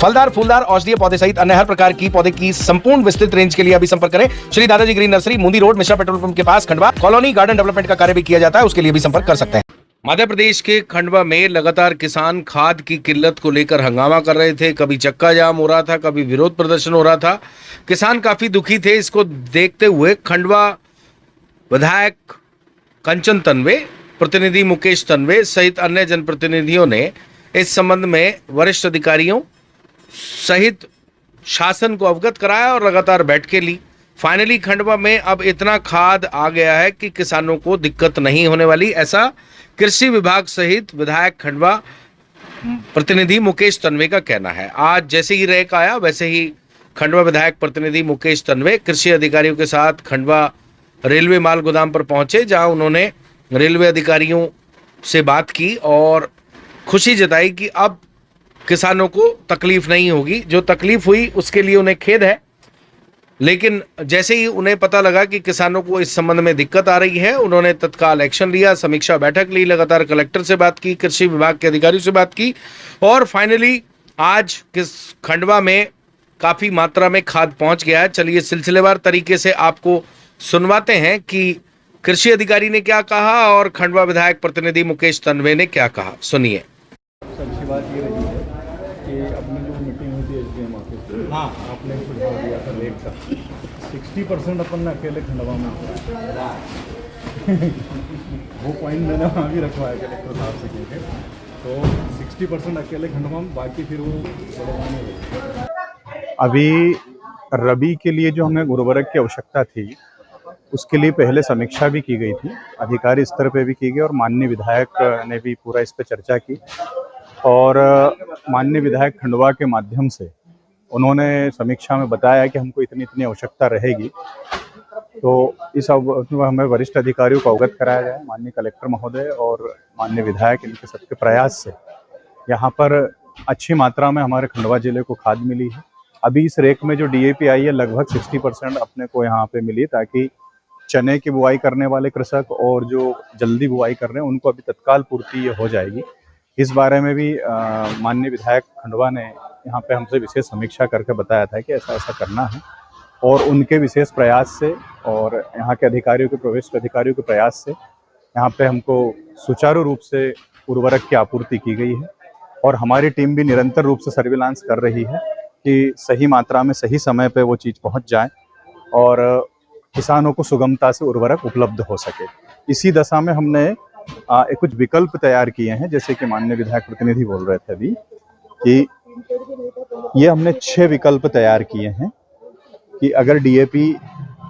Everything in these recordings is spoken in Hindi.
फलदार, फूलदार, औषधीय पौधे सहित अन्य हर प्रकार की पौधे की संपूर्ण विस्तृत रेंज के लिए अभी संपर्क करें श्री दादाजी ग्रीन नर्सरी, मुंदी रोड, मिश्रा पेट्रोल पंप के पास, खंडवा। कॉलोनी गार्डन डेवलपमेंट का कार्य भी किया जाता है, उसके लिए भी संपर्क कर सकते हैं। मध्य प्रदेश के खंडवा में लगातार किसान खाद की किल्लत को लेकर हंगामा कर रहे थे। कभी चक्का जाम हो रहा था, कभी विरोध प्रदर्शन हो रहा था। किसान काफी दुखी थे। इसको देखते हुए खंडवा विधायक कंचन तन्वे, प्रतिनिधि मुकेश तन्वे सहित अन्य जनप्रतिनिधियों ने इस संबंध में वरिष्ठ अधिकारियों सहित शासन को अवगत कराया और लगातार बैठकें ली। फाइनली खंडवा में अब इतना खाद आ गया है कि किसानों को दिक्कत नहीं होने वाली, ऐसा कृषि विभाग सहित विधायक खंडवा प्रतिनिधि मुकेश तन्वे का कहना है। आज जैसे ही रैक आया वैसे ही खंडवा विधायक प्रतिनिधि मुकेश तन्वे कृषि अधिकारियों के साथ खंडवा रेलवे माल गोदाम पर पहुंचे, जहां उन्होंने रेलवे अधिकारियों से बात की और खुशी जताई कि अब किसानों को तकलीफ नहीं होगी। जो तकलीफ हुई उसके लिए उन्हें खेद है, लेकिन जैसे ही उन्हें पता लगा कि किसानों को इस संबंध में दिक्कत आ रही है, उन्होंने तत्काल एक्शन लिया, समीक्षा बैठक ली, लगातार कलेक्टर से बात की, कृषि विभाग के अधिकारियों से बात की और फाइनली आज खंडवा में काफी मात्रा में खाद पहुंच गया है। चलिए सिलसिलेवार तरीके से आपको सुनवाते हैं कि कृषि अधिकारी ने क्या कहा और खंडवा विधायक प्रतिनिधि मुकेश तन्वे ने क्या कहा। सुनिए। सबसे बात ये रही है कि अपनी जो मीटिंग हुई थी एसडीएम ऑफिस में, हाँ, आपने सुझाव दिया था रेट का 60% अपन ने अकेले खंडवा में वो पॉइंट मैंने वहाँ भी रखवाया कलेक्टर साहब से कह के, तो 60% अकेले खंडवा में, बाकी फिर वो बड़वा में हो। अभी रबी के लिए जो हमें उर्वरक की आवश्यकता थी उसके लिए पहले समीक्षा भी की गई थी, अधिकारी स्तर पे भी की गई और माननीय विधायक ने भी पूरा इस पे चर्चा की और माननीय विधायक खंडवा के माध्यम से उन्होंने समीक्षा में बताया कि हमको इतनी इतनी आवश्यकता रहेगी। तो इस हमें वरिष्ठ अधिकारियों को अवगत कराया जाए, माननीय कलेक्टर महोदय और माननीय विधायक, इनके सबके प्रयास से यहाँ पर अच्छी मात्रा में हमारे खंडवा जिले को खाद मिली है। अभी इस रेक में जो डीएपी आई है लगभग 60% अपने को यहाँ पे मिली, ताकि चने की बुआई करने वाले कृषक और जो जल्दी बुआई कर रहे हैं उनको अभी तत्काल पूर्ति ये हो जाएगी। इस बारे में भी माननीय विधायक खंडवा ने यहाँ पे हमसे विशेष समीक्षा करके बताया था कि ऐसा ऐसा करना है और उनके विशेष प्रयास से और यहाँ के अधिकारियों के, प्रविष्ट अधिकारियों के प्रयास से यहाँ पे हमको सुचारू रूप से उर्वरक की आपूर्ति की गई है और हमारी टीम भी निरंतर रूप से सर्विलांस कर रही है कि सही मात्रा में सही समय पे वो चीज़ पहुँच जाए और किसानों को सुगमता से उर्वरक उपलब्ध हो सके। इसी दशा में हमने कुछ विकल्प तैयार किए हैं, जैसे कि माननीय विधायक प्रतिनिधि बोल रहे थे अभी कि ये हमने 6 विकल्प तैयार किए हैं कि अगर डीएपी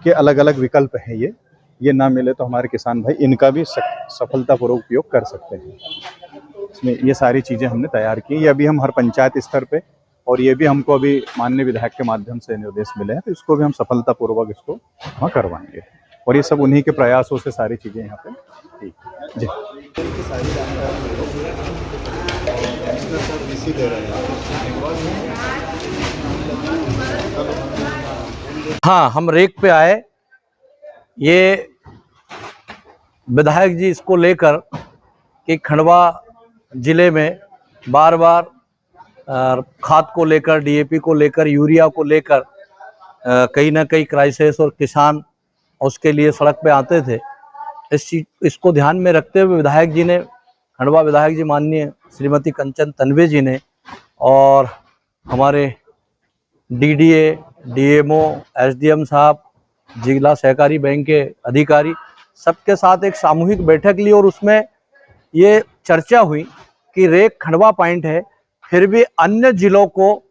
के अलग अलग विकल्प हैं, ये ना मिले तो हमारे किसान भाई इनका भी सफलतापूर्वक उपयोग कर सकते हैं। इसमें ये सारी चीज़ें हमने तैयार की। ये अभी हम हर पंचायत स्तर पे और ये भी हमको अभी माननीय विधायक के माध्यम से निर्देश मिले हैं, तो इसको भी हम सफलतापूर्वक इसको वहाँ करवाएंगे और ये सब उन्हीं के प्रयासों से सारी चीज़ें यहाँ पे ठीक जी। हाँ, हम रेक पे आए, ये विधायक जी इसको लेकर कि खंडवा जिले में बार बार खाद को लेकर, डीएपी को लेकर, यूरिया को लेकर कहीं ना कहीं क्राइसिस और किसान उसके लिए सड़क पे आते थे। इसको ध्यान में रखते हुए विधायक जी ने, खंडवा विधायक जी माननीय श्रीमती कंचन तन्वे जी ने और हमारे डीडीए, डीएमओ, एसडीएम साहब, जिला सहकारी बैंक के अधिकारी सबके साथ एक सामूहिक बैठक ली और उसमें ये चर्चा हुई कि रेक खंडवा पॉइंट है, फिर भी अन्य जिलों को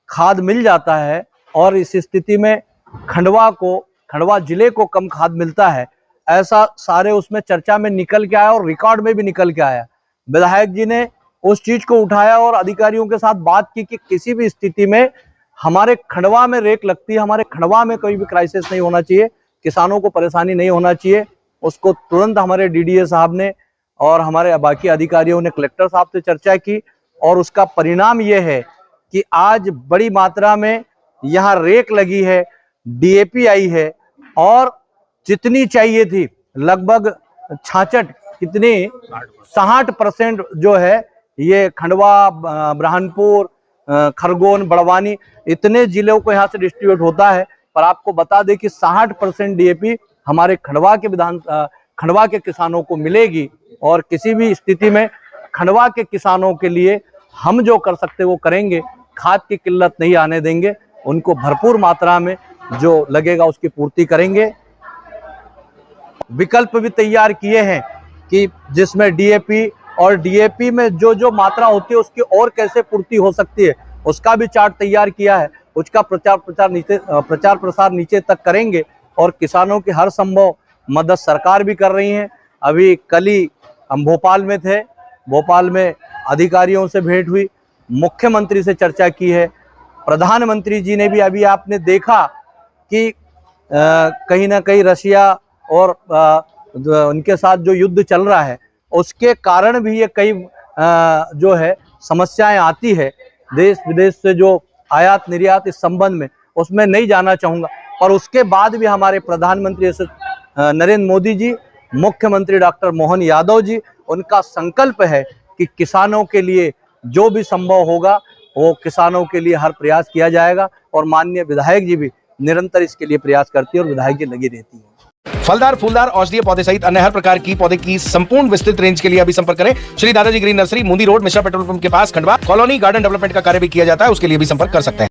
खाद मिल जाता है और इस स्थिति में खंडवा जिले को कम खाद मिलता है, ऐसा सारे उसमें चर्चा में निकल के आया और रिकॉर्ड में भी निकल के आया। विधायक जी ने उस चीज को उठाया और अधिकारियों के साथ बात की कि किसी भी स्थिति में हमारे खंडवा में रेक लगती है, हमारे खंडवा में कोई भी क्राइसिस नहीं होना चाहिए, किसानों को परेशानी नहीं होना चाहिए। उसको तुरंत हमारे डीडीए साहब ने और हमारे बाकी अधिकारियों ने कलेक्टर साहब से चर्चा की और उसका परिणाम ये है कि आज बड़ी मात्रा में यहाँ रेक लगी है, डीएपी आई है और जितनी चाहिए थी लगभग 66% जो है ये खंडवा, ब्रह्मपुर खरगोन, बड़वानी, इतने जिलों को यहाँ से डिस्ट्रीब्यूट होता है। पर आपको बता दें कि 60% डीएपी हमारे खंडवा के किसानों को मिलेगी और किसी भी स्थिति में खंडवा के किसानों के लिए हम जो कर सकते वो करेंगे। खाद की किल्लत नहीं आने देंगे, उनको भरपूर मात्रा में जो लगेगा उसकी पूर्ति करेंगे। विकल्प भी तैयार किए हैं कि जिसमें डीएपी और डीएपी में जो मात्रा होती है उसकी और कैसे पूर्ति हो सकती है, उसका भी चार्ट तैयार किया है। उसका प्रचार प्रसार नीचे तक करेंगे और किसानों की हर संभव मदद सरकार भी कर रही है। अभी कल ही हम भोपाल में थे, भोपाल में अधिकारियों से भेंट हुई, मुख्यमंत्री से चर्चा की है, प्रधानमंत्री जी ने भी, अभी आपने देखा कि कहीं ना कहीं रशिया और उनके साथ जो युद्ध चल रहा है उसके कारण भी ये कई जो है समस्याएं आती है। देश विदेश से जो आयात निर्यात इस संबंध में, उसमें नहीं जाना चाहूँगा। और उसके बाद भी हमारे प्रधानमंत्री नरेंद्र मोदी जी, मुख्यमंत्री डॉक्टर मोहन यादव जी, उनका संकल्प है कि किसानों के लिए जो भी संभव होगा वो किसानों के लिए हर प्रयास किया जाएगा। और माननीय विधायक जी भी निरंतर इसके लिए प्रयास करती है और विधायक जी लगी रहती है। फलदार, फूलदार, औषधीय पौधे सहित अन्य हर प्रकार की पौधे की संपूर्ण विस्तृत रेंज के लिए अभी संपर्क करें श्री दादाजी ग्रीन नर्सरी, मुंदी रोड, मिश्रा पेट्रोल पंप के पास, खंडवा। कॉलोनी गार्डन डेवलपमेंट का कार्य भी किया जाता है, उसके लिए भी संपर्क कर सकते हैं।